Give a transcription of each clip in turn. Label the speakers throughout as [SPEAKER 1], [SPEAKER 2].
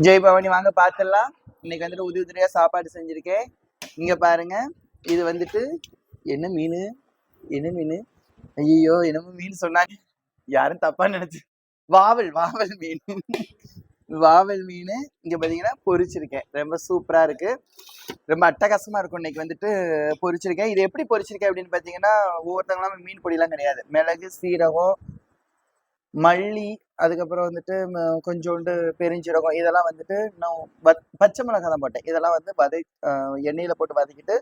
[SPEAKER 1] ஜெய் பவானி வாங்க பார்த்துடலாம். இன்னைக்கு வந்துட்டு உதவி உதவியா சாப்பாடு செஞ்சிருக்கேன். இங்க பாருங்க, இது வந்துட்டு என்ன மீன்? என்ன மீன்? ஐயோ, என்னமோ மீன் சொன்னாங்க, யாரும் தப்பா நினைச்சு. வாவல் வாவல் மீன். வாவல் மீன் இங்க பாத்தீங்கன்னா பொரிச்சிருக்கேன். ரொம்ப சூப்பரா இருக்கு, ரொம்ப அட்டகாசமா இருக்கும். இன்னைக்கு வந்துட்டு பொரிச்சிருக்கேன். இது எப்படி பொரிச்சிருக்கேன் அப்படின்னு பாத்தீங்கன்னா, ஒவ்வொருத்தவங்களாம் மீன் பொடியெல்லாம் கிடையாது. மிளகு, சீரகம், மல்லி, அதுக்கப்புறம் வந்துட்டு கொஞ்சோண்டு பெருஞ்சீரகம், இதெல்லாம் வந்துட்டு நான் பச்சை மிளகாய் தான் போட்டேன். இதெல்லாம் வந்து எண்ணெயில போட்டு வதக்கிட்டு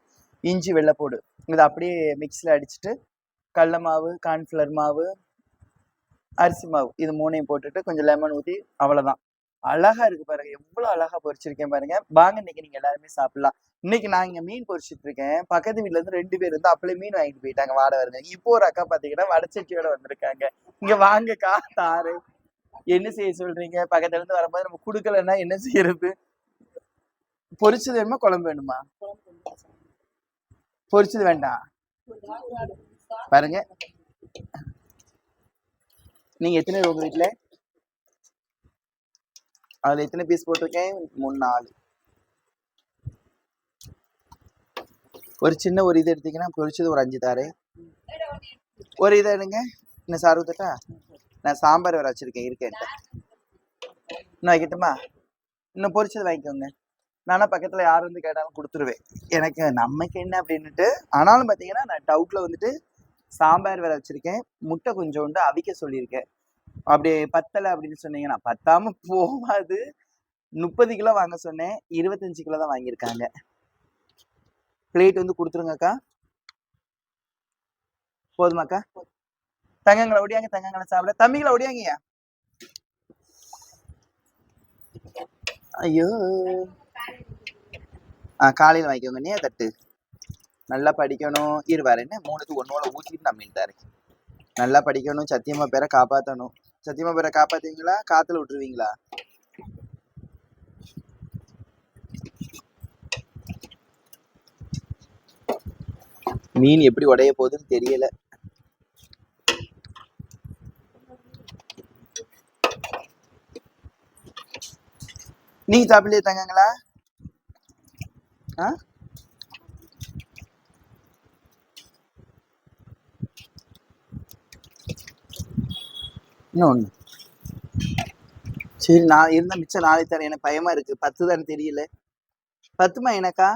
[SPEAKER 1] இஞ்சி வெள்ளைப்பூடு இதை அப்படியே மிக்ஸில் அடிச்சுட்டு கடல மாவு, கார்ன்ஃப்ளவர் மாவு, அரிசி மாவு, இது மூணையும் போட்டுட்டு கொஞ்சம் லெமன் ஊற்றி, அவ்வளோதான். அழகா இருக்கு பாருங்க, எவ்வளவு அழகா பொரிச்சிருக்கேன் பாருங்க. வாங்க இன்னைக்கு நீங்க எல்லாருமே சாப்பிடலாம். இன்னைக்கு நான் இங்க மீன் பொரிச்சிட்டு இருக்கேன். பக்கத்து வீட்டுல இருந்து 2 பேர் வந்து அப்படியே மீன் வாங்கிட்டு போயிட்டாங்க, வாடை வருங்க. இப்போ ஒரு அக்கா பாத்தீங்கன்னா வடச்சட்டியோட வந்திருக்காங்க. இங்க வாங்கக்கா தாரு. என்ன செய்ய சொல்றீங்க? பக்கத்துல இருந்து வரும்போது நம்ம குடுக்கலன்னா என்ன செய்யறது? பொரிச்சது வேணுமா குழம்பு வேணுமா? பொரிச்சது வேண்டாம் பாருங்க. நீங்க எத்தனை பேர் உங்க வீட்டுல? அதுல எத்தனை பீஸ் போட்டிருக்கேன்? 3 4. ஒரு சின்ன ஒரு இது எடுத்தீங்கன்னா பொரிச்சது ஒரு 5 தாரு. ஒரு இதை எடுங்க. இன்னும் சார் ஊத்துட்டா? நான் சாம்பார் வேற வச்சிருக்கேன், இருக்கேன். இன்னும் வைக்கட்டுமா? இன்னும் பொரிச்சது வாங்கிக்கோங்க. நானா பக்கத்துல யார் வந்து கேட்டாலும் கொடுத்துருவேன். எனக்கு நமக்கு என்ன அப்படின்னுட்டு. ஆனாலும் பாத்தீங்கன்னா நான் டவுட்ல வந்துட்டு சாம்பார் வேற வச்சிருக்கேன். முட்டை கொஞ்சோண்டு அவிக்க சொல்லியிருக்கேன். அப்படி பத்தலை அப்படின்னு சொன்னீங்கன்னா பத்தாம போகாது. 30 கிலோ வாங்க சொன்னேன், 25 கிலோ தான் வாங்கியிருக்காங்க. பிளேட் வந்து கொடுத்துருங்கக்கா. போதுமாக்கா? தங்கங்களை ஒடியாங்க, தங்கங்களை சாப்பிட. தம்பிகளை ஒடியாங்கய்யா. ஐயோ, காலையில் வாங்கிக்கோங்க. நீ தட்டு நல்லா படிக்கணும். இருவாரு என்ன 3க்கு 1 ஊற்றிட்டு நான் மீன்ட்டாரு. நல்லா படிக்கணும், சத்தியமா பேரை காப்பாற்றணும். சத்தியமா பேரை காப்பாத்துவீங்களா? காத்துல விட்டுருவீங்களா? மீன் எப்படி உடைய போகுதுன்னு தெரியல. நீங்க சாப்பிடலையே தங்கங்களா? இன்னும் ஒண்ணு. சரி, நான் இருந்த மிச்சம் 4 தரேன். எனக்கு பயமா இருக்கு. 10 தானே தெரியல. 10மா எனக்கா?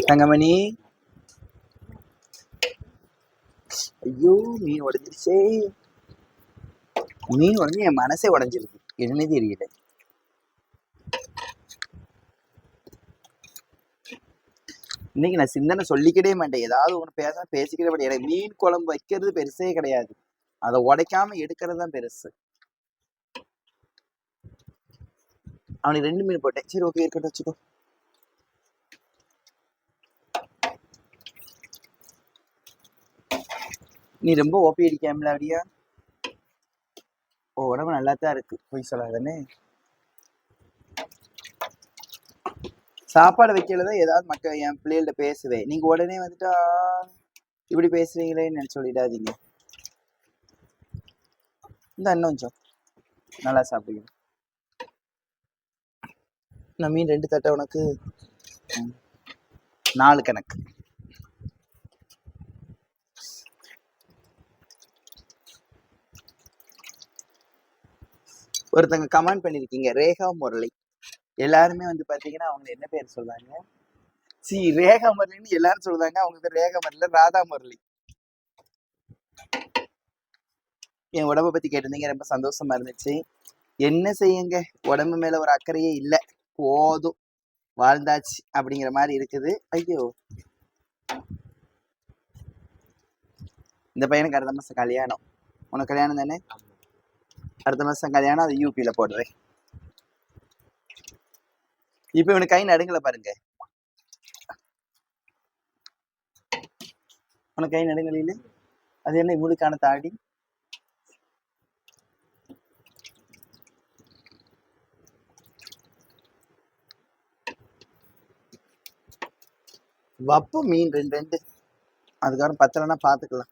[SPEAKER 1] தங்கமணி, ஐயோ மீன் உடஞ்சிருச்சே. மீன் உடஞ்சி என் மனசே உடஞ்சிருக்கு. என்னன்னே தெரியல. இன்னைக்கு நான் சிந்தனை சொல்லிக்கிட்டே மாட்டேன். ஏதாவது ஒண்ணு பேசிக்கிட்டே மாட்டேன். எனக்கு மீன் குழம்பு வைக்கிறது பெருசே கிடையாது. அதை உடைக்காம எடுக்கிறது தான் பெருசு. அவனுக்கு 2 மீன் போட்டேன். சரி, ஓகே, இருக்கட்டும், வச்சுக்கோ. நீ ரொம்ப ஓப்பி அடிக்காமல அப்படியா? உடம்பு நல்லா தான் இருக்கு, போய் சொல்லாதானே. சாப்பாடு வைக்கலதான் ஏதாவது என் பிள்ளைகள்ட்ட பேசுவேன். நீங்க உடனே வந்துட்டா இப்படி பேசுறீங்களேன்னு சொல்லிடாதீங்க. இந்த இன்னும் கொஞ்சம் நல்லா சாப்பிடுங்க. நான் மீன் 2 தட்டை உனக்கு 4 கணக்கு. ஒருத்தங்க கமெண்ட் பண்ணிருக்கீங்க, ரேகா முரளி. எல்லாருமே வந்து பாத்தீங்கன்னா அவங்க என்ன பேர் சொல்றாங்க? ரேகா முரளின்னு எல்லாரும் சொல்றாங்க. அவங்க பேர் ரேகா முரளி, ராதா முரளி. என் உடம்ப பத்தி கேட்டிருந்தீங்க, ரொம்ப சந்தோஷமா இருந்துச்சு. என்ன செய்யுங்க, உடம்பு மேல ஒரு அக்கறையே இல்லை. போதும், வாழ்ந்தாச்சு அப்படிங்கிற மாதிரி இருக்குது. ஐயோ, இந்த பையனுக்கு அடுத்த மாசம் கல்யாணம். உனக்கு கல்யாணம் தானே? அடுத்த மாசம் கல்யாணம். அது யூபியில போடுறேன். இப்ப இவனுக்கு கை நடுங்கல பாருங்க. உனக்கு கை நடுங்கல. அது என்ன இவனுக்கான தாடி? வப்ப மீன் ரெண்டு ரெண்டு, அதுக்கப்புறம் பத்தலைன்னா பார்த்துக்கலாம்.